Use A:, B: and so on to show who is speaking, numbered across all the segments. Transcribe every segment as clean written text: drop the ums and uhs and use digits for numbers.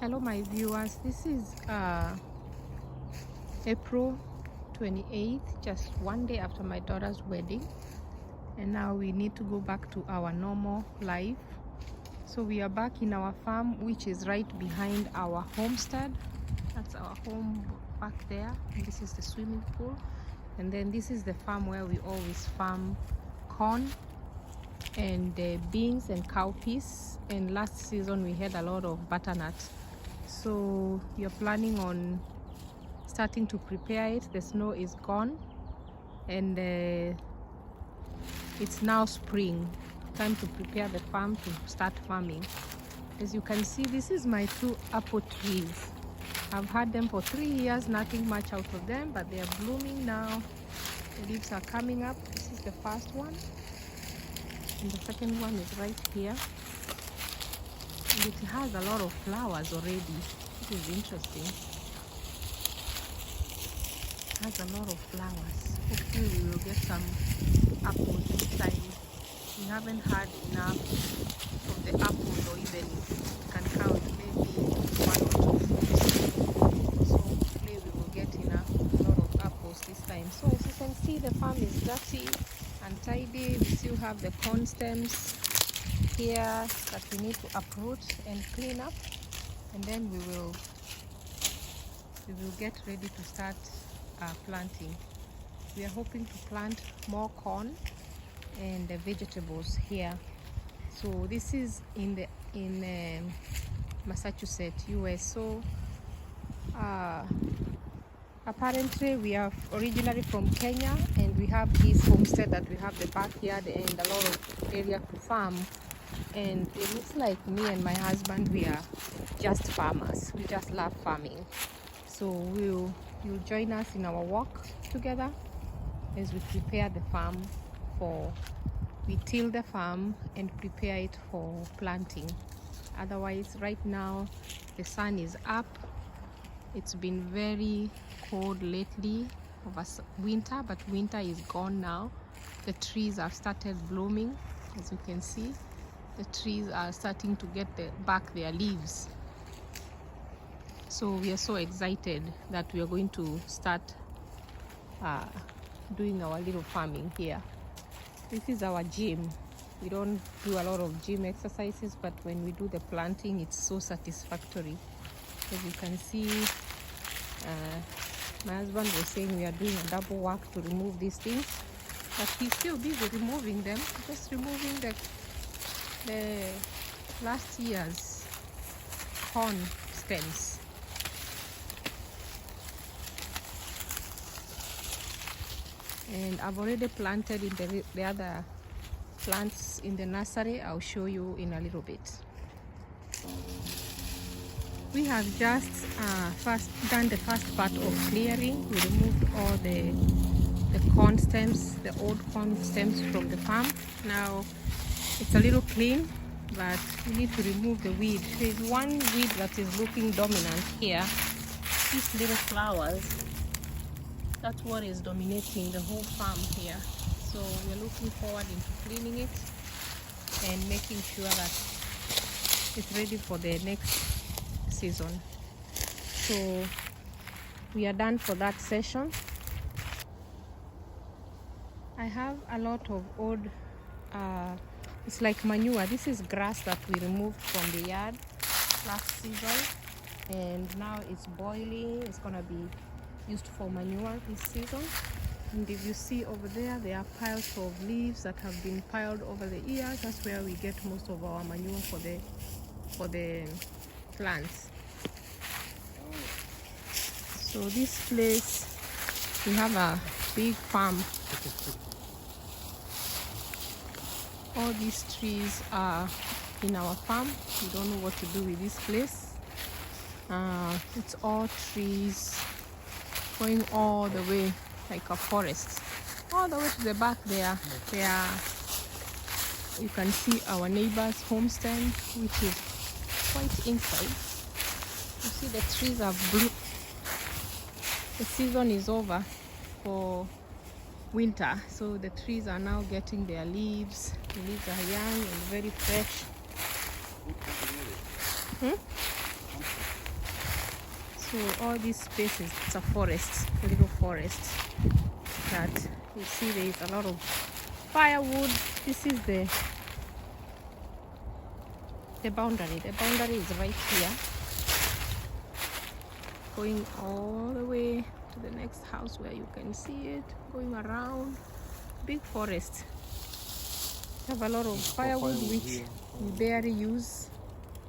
A: Hello my viewers, this is April 28th, just one day after my daughter's wedding, and now we need to go back to our normal life. So we are back in our farm, which is right behind our homestead. That's our home back there, and this is the swimming pool, and then this is the farm where we always farm corn and beans and cowpeas, and last season we had a lot of butternut. So we are planning on starting to prepare it. The snow is gone, and it's now spring. Time to prepare the farm to start farming. As you can see, this is my 2 apple trees. I've had them for 3 years, nothing much out of them, but they are blooming now. The leaves are coming up. This is the first one, and the second one is right here. And it has a lot of flowers already. This is interesting. It has a lot of flowers. Hopefully we will get some apples this time. We haven't had enough of the apples, or even can count maybe 1 or 2 fruits. So hopefully we will get enough, a lot of apples this time. So as you can see, the farm is dirty and tidy. We still have the corn stems here that we need to uproot and clean up, and then we will get ready to start planting. We are hoping to plant more corn and vegetables here. So this is in Massachusetts, US. So apparently we are originally from Kenya, and we have this homestead that we have the backyard and a lot of area to farm. And it looks like me and my husband, we are just farmers. We just love farming. So you'll join us in our walk together as we prepare the farm we till the farm and prepare it for planting. Otherwise, right now the sun is up. It's been very cold lately over winter, but winter is gone now. The trees have started blooming. As you can see, the trees are starting to get back their leaves. So we are so excited that we are going to start doing our little farming here. This is our gym. We don't do a lot of gym exercises, but when we do the planting, it's so satisfactory. As you can see, my husband was saying we are doing a double work to remove these things, but he's still busy removing them, just removing the last year's corn stems. And I've already planted in the other plants in the nursery. I'll show you in a little bit. We have just done the first part of clearing. We removed all the corn stems, the old corn stems from the farm. Now it's a little clean, but we need to remove the weed. There's one weed that is looking dominant here. These little flowers. That's what is dominating the whole farm here. So we're looking forward into cleaning it and making sure that it's ready for the next season. So we are done for that session. I have a lot of old, it's like manure. This is grass that we removed from the yard last season, and now it's boiling. It's gonna be used for manure this season. And if you see over there, there are piles of leaves that have been piled over the years. That's where we get most of our manure for the plants. So this place, we have a big farm. All these trees are in our farm. We don't know what to do with this place. It's all trees going all the way like a forest, all the way to the back there. You can see our neighbor's homestead, which is quite inside. You see the trees are blue. The season is over for winter, so the trees are now getting their leaves. The leaves are young and very fresh. So all these spaces, it's a forest, a little forest that you see there is a lot of firewood. This is the boundary. The boundary is right here, going all the way to the next house where you can see it, going around. Big forest. We have a lot of firewood which we barely use.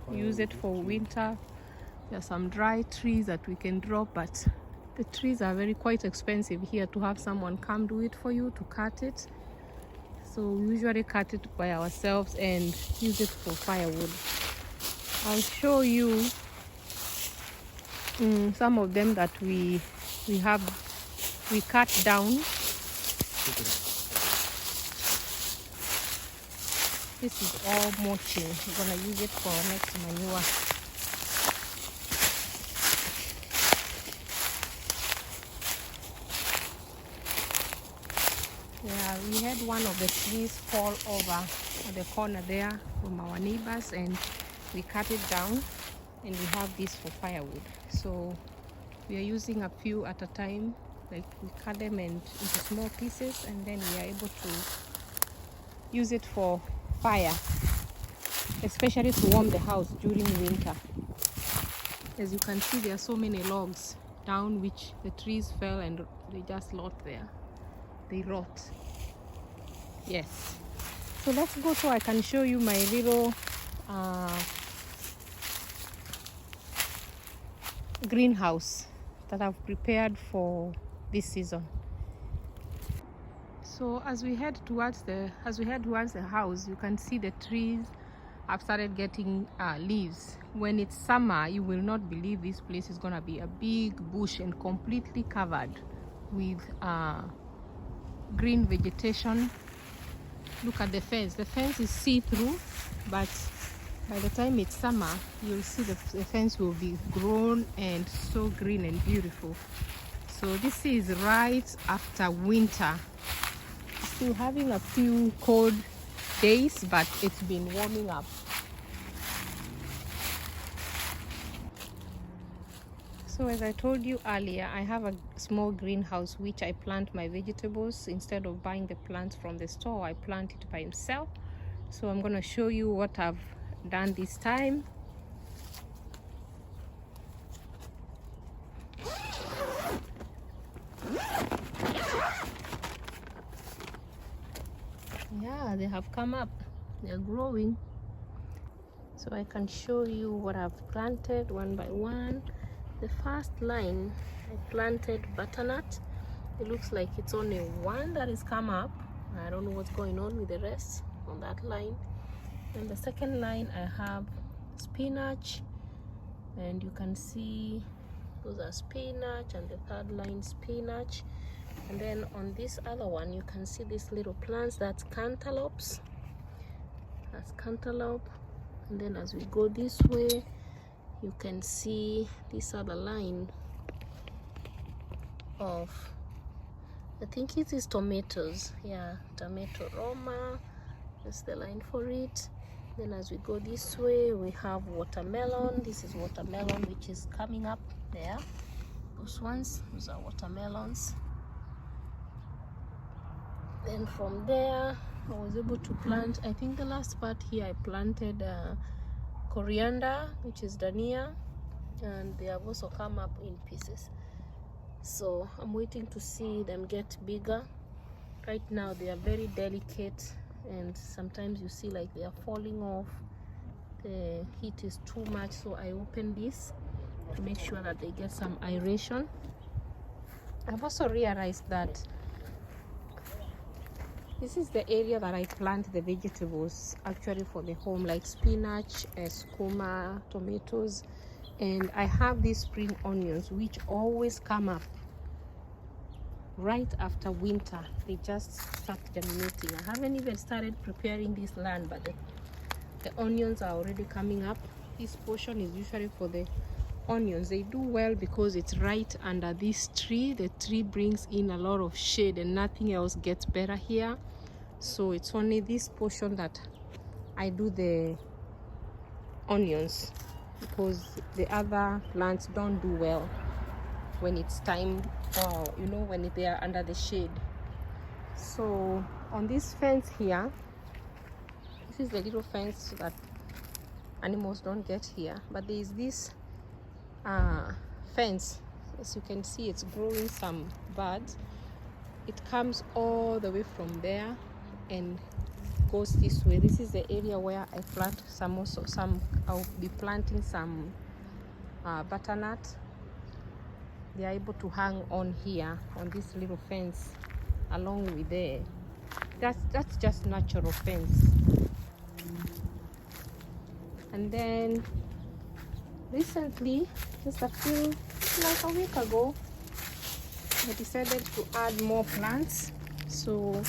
A: We use it for winter. There are some dry trees that we can drop, but the trees are quite expensive here to have someone come do it for you to cut it. So we usually cut it by ourselves and use it for firewood. I'll show you some of them that we cut down. This is all mulching. We're gonna use it for next manure. Yeah, we had one of the trees fall over at the corner there from our neighbors, and we cut it down, and we have this for firewood. So we are using a few at a time. Like we cut them into small pieces, and then we are able to use it for fire, especially to warm the house during winter. As you can see, there are so many logs down which the trees fell and they just rot there. They rot. Yes. So let's go so I can show you my little greenhouse that I've prepared for this season. So as we head towards the house, you can see the trees have started getting leaves. When it's summer, you will not believe this place is gonna be a big bush and completely covered with green vegetation. Look at the fence. The fence is see-through, but by the time it's summer, you'll see the fence will be grown and so green and beautiful. So this is right after winter. Still having a few cold days, but it's been warming up. So as I told you earlier, I have a small greenhouse which I plant my vegetables. Instead of buying the plants from the store, I plant it by myself. So I'm going to show you what I've done this time. Yeah, they have come up. They're growing. So I can show you what I've planted one by one. The first line, I planted butternut. It looks like it's only one that has come up. I don't know what's going on with the rest on that line. And the second line, I have spinach, and you can see those are spinach, and the third line spinach. And then on this other one, you can see these little plants. That's cantaloupes. That's cantaloupe. And then as we go this way, you can see this other line of, I think it is tomatoes. Yeah, tomato Roma. That's the line for it. Then as we go this way, we have watermelon. This is watermelon which is coming up there. Those are watermelons. Then from there, I was able to plant, I think the last part here, I planted coriander, which is dania, and they have also come up in pieces. So I'm waiting to see them get bigger. Right now they are very delicate, and sometimes you see like they are falling off. The heat is too much, so I open this to make sure that they get some aeration. I've also realized that this is the area that I plant the vegetables actually for the home, like spinach, skuma, tomatoes, and I have these spring onions which always come up right after winter. They just start germinating. I haven't even started preparing this land, but the onions are already coming up. This portion is usually for the onions. They do well because it's right under this tree. The tree brings in a lot of shade and nothing else gets better here. So it's only this portion that I do the onions. because the other plants don't do well when it's time, when they are under the shade. So on this fence here, this is the little fence so that animals don't get here, but there is this fence. As you can see, it's growing some buds. It comes all the way from there and goes this way. This is the area where I plant I'll be planting some butternut. They are able to hang on here on this little fence along with that's just natural fence. And then recently, just like a week ago, I decided to add more plants. So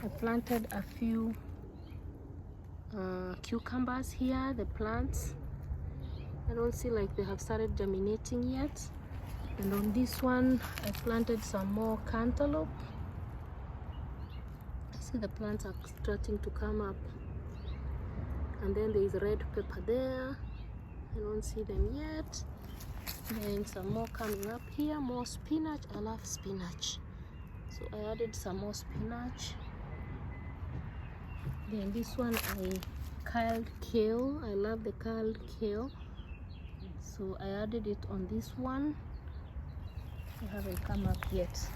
A: I planted a few cucumbers here. The plants, I don't see like they have started germinating yet. And on this one, I planted some more cantaloupe. I see the plants are starting to come up. And then there is red pepper there. I don't see them yet. And some more coming up here. More spinach. I love spinach, so I added some more spinach. Then this one, kale kale. I love the kale kale, so I added it on this one. I haven't come up yet,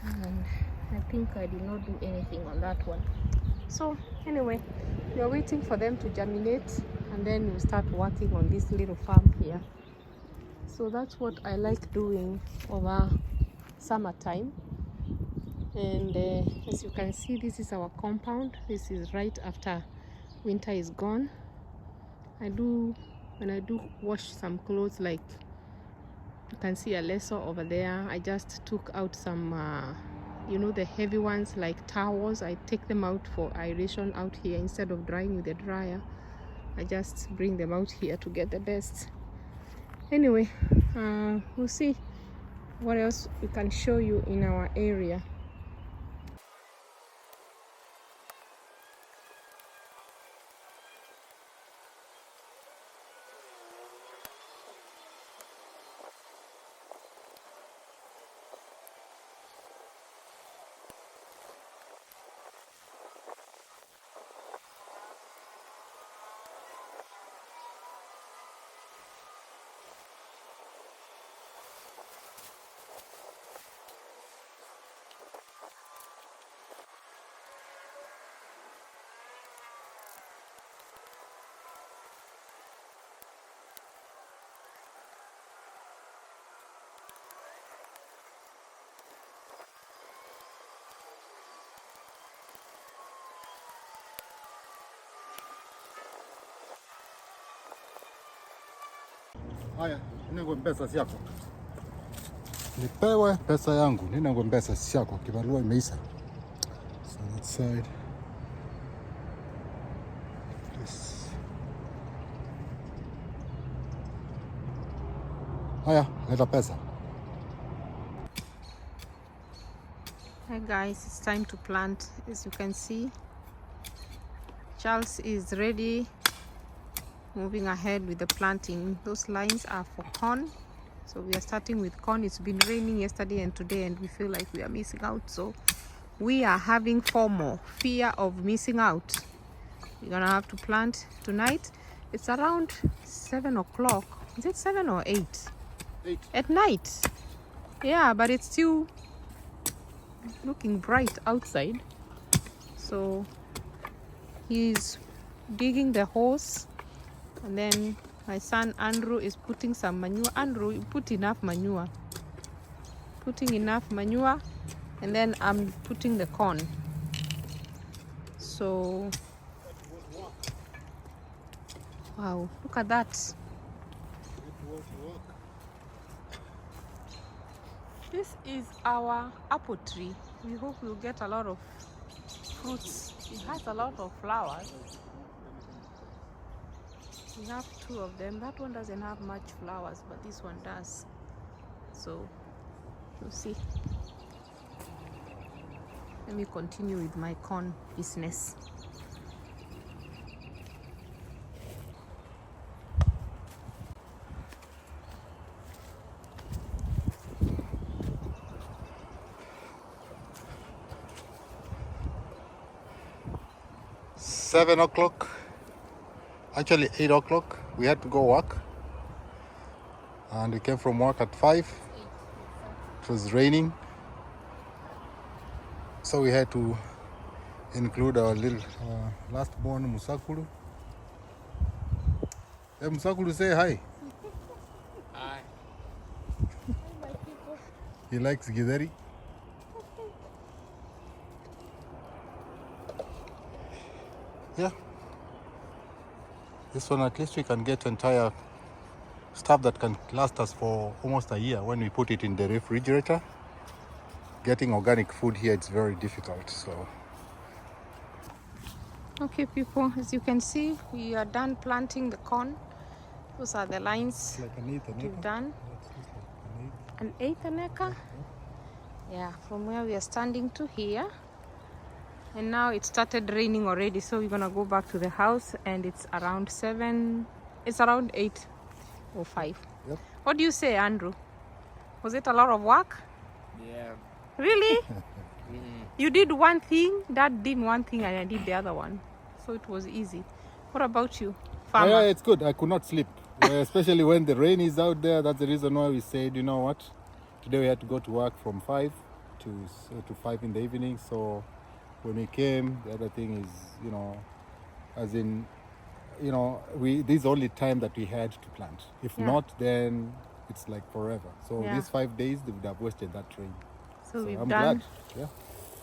A: and I think I did not do anything on that one. So anyway, we are waiting for them to germinate, and then we'll start working on this little farm here. So that's what I like doing over summertime. And as you can see, this is our compound. This is right after winter is gone. When I do wash some clothes, like you can see a lasso over there, I just took out some the heavy ones like towels. I take them out for aeration out here instead of drying with the dryer. I just bring them out here to get the best. Anyway, we'll see what else we can show you in our area.
B: Haya, ninangwe pesa yako. Nipewe pesa yangu, ninangwe pesa yako. Kibarua imeisha. So that side. Yes. Haya, leta pesa.
A: Hi guys, it's time to plant. As you can see, Charles is ready, moving ahead with the planting. Those lines are for corn, so we are starting with corn. It's been raining yesterday and today, and we feel like we are missing out, so we are having FOMO, fear of missing out. We're gonna have to plant tonight. It's around 7 o'clock. Is it 7 or 8?
B: 8
A: at night. Yeah, but it's still looking bright outside. So he's digging the holes, and then my son Andrew is putting some manure. Andrew, put enough manure. Putting enough manure, and then I'm putting the corn. So wow, look at that. This is our apple tree. We hope we'll get a lot of fruits. It has a lot of flowers. We have 2 of them. That one doesn't have much flowers, but this one does. So we'll see. Let me continue with my corn business.
B: 7 o'clock, actually 8 o'clock. We had to go work, and we came from work at 5. It was raining, so we had to include our little last born Musakulu. Hey, Musakulu, say hi.
C: Hi.
B: He likes Githeri. Yeah. This one, at least we can get entire stuff that can last us for almost a year when we put it in the refrigerator. Getting organic food here, it's very difficult, so.
A: Okay, people, as you can see, we are done planting the corn. Those are the lines
B: Like an eighth an
A: we've
B: acre.
A: done. An eighth an acre. Yeah, from where we are standing to here. And now it started raining already, so we're gonna go back to the house, and it's around 7, it's around 8 or 5.
B: Yep.
A: What do you say, Andrew? Was it a lot of work?
C: Yeah.
A: Really?
C: Mm.
A: You did one thing, Dad did one thing, and I did the other one. So it was easy. What about you, farmer?
B: Yeah, it's good. I could not sleep, especially when the rain is out there. That's the reason why we said, you know what, today we had to go to work from 5 to 5 in the evening. So when we came, the other thing is, you know, as in, you know, this is the only time that we had to plant. If
A: Yeah.
B: not, then it's like forever. So
A: Yeah.
B: these 5 days, they would have wasted that rain.
A: So we've
B: I'm
A: done
B: glad. Yeah.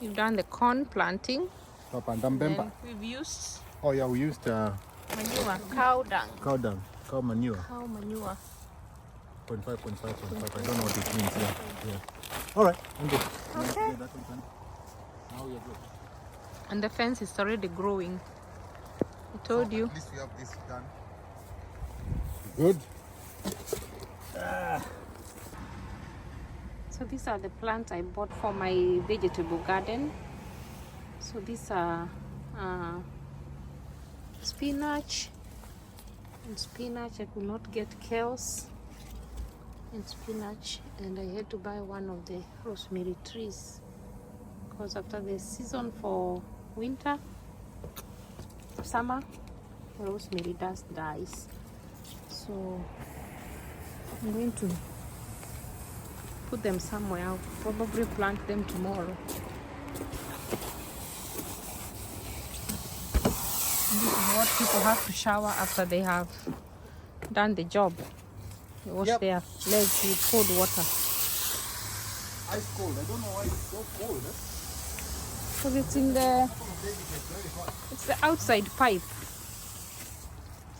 A: we've done the corn planting.
B: Top and down bemba.
A: Then we've used
B: Oh yeah, we used
A: manure, cow dung,
B: cow dung, cow manure.
A: cow manure.
B: 0.5. I don't know what it means. Yeah. All right. I'm good.
A: Okay.
B: Yeah, that one's done. Now we are good.
A: And the fence is already growing. I told you.
B: At least we have this done. Good.
A: So these are the plants I bought for my vegetable garden. So these are spinach and spinach. I could not get kales and spinach, and I had to buy one of the rosemary trees because after the season for winter, summer, rosemary dust dies. So I'm going to put them somewhere. I'll probably plant them tomorrow. This is what people have to shower after they have done the job. They wash
B: Yep.
A: their legs with cold water.
B: Ice cold. I don't know why it's so cold.
A: Because it's in the it's the outside pipe.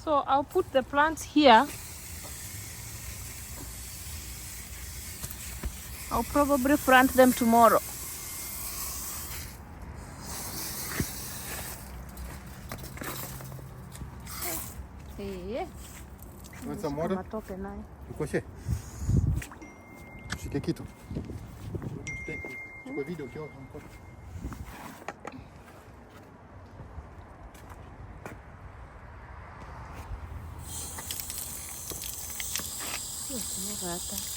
A: So I'll put the plants here. I'll probably plant them tomorrow. Yeah.
B: Want some water?
A: Matope nayo.
B: Ukoshe. Shike kitu. Chukua video ukiwa mkono.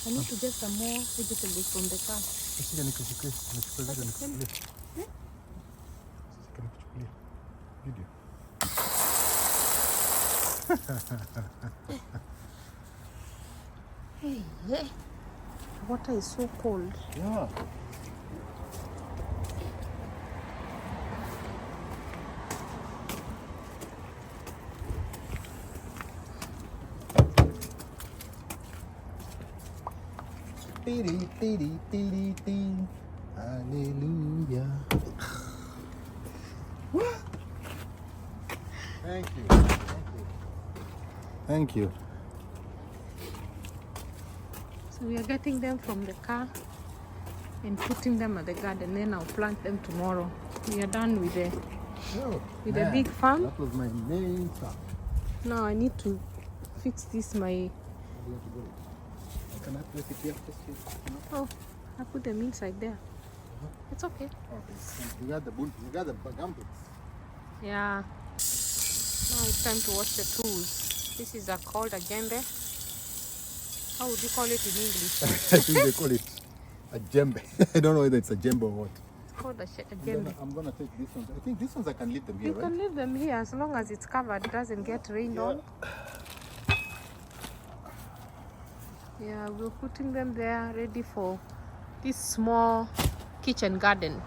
A: I need to get some more vegetables from the car.
B: Shika nikuchukue. Nachukua video nikuchukulie. Shika nikuchukulie. Video.
A: Hey, yeah. Water is so cold.
B: Yeah. Hallelujah. Thank you. Thank you.
A: So we are getting them from the car and putting them at the garden. Then I'll plant them tomorrow. We are done with the
B: Oh,
A: With a big farm?
B: That was my main task.
A: now. I need to fix this. My
B: Can I place it here? Just here? No?
A: oh, I put them inside there. It's okay.
B: Okay. You got the bull. You got the gumboots.
A: Yeah. Now it's time to wash the tools. This is called a jembe. How would you call it in English?
B: I think they call it a jembe. I don't know whether it's a jembe or what.
A: Hold the jembe.
B: I'm gonna take these ones. I think these ones I can leave them here,
A: You
B: right?
A: can leave them here as long as it's covered, it doesn't get rained on. Yeah, we're putting them there ready for this small kitchen garden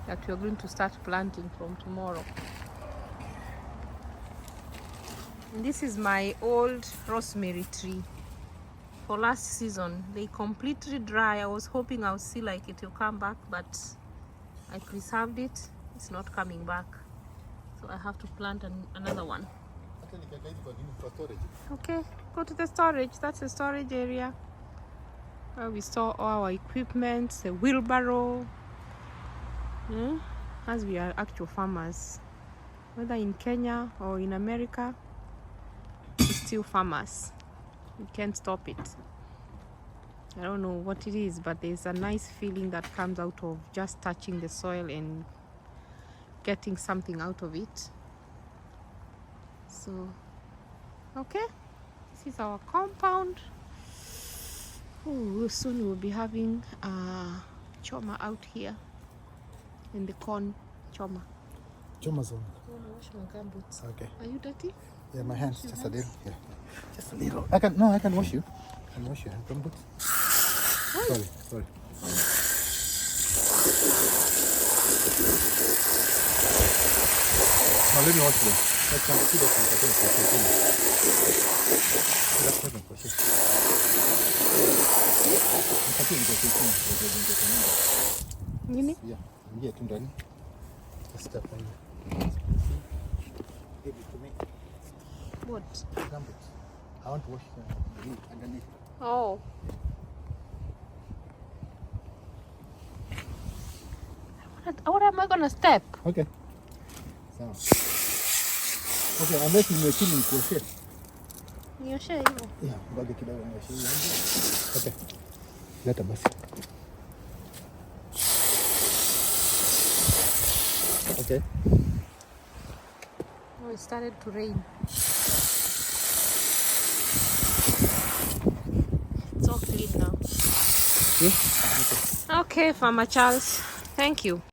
A: that we're going to start planting from tomorrow. And this is my old rosemary tree for last season. They completely dry. I was hoping I'll see like it will come back, but I preserved it. It's not coming back, so I have to plant another one. Okay, go to the storage. That's the storage area where we store all our equipment, the wheelbarrow. As we are actual farmers, whether in Kenya or in America, we're still farmers. You can't stop it. I don't know what it is, but there's a nice feeling that comes out of just touching the soil and getting something out of it. So, okay, this is our compound. Ooh, soon we'll be having choma out here in the corn choma.
B: Choma's on.
A: I want to wash my gumboots.
B: Okay.
A: Are you dirty?
B: Yeah, my hands, just a
A: hands?
B: little. Yeah, just a little. I can wash you. I can wash your gumboots. Sorry. Now let me wash them. Let's see that one.
A: Nini?
B: Yeah, ingia tu ndani. Just step on it. Give it to me.
A: What?
B: Gumboots. I want to wash them underneath.
A: Oh. What am I gonna step?
B: Okay. Sawa. Okay, unless nimechini nikuoshe.
A: Nioshe hivyo.
B: Yeah, ngoja kidogo nioshe hiyo. Okay. Leta basi. Okay.
A: Oh, it started to rain. It's all clean now.
B: Yeah? Okay.
A: Okay, Farmer Charles. Thank you.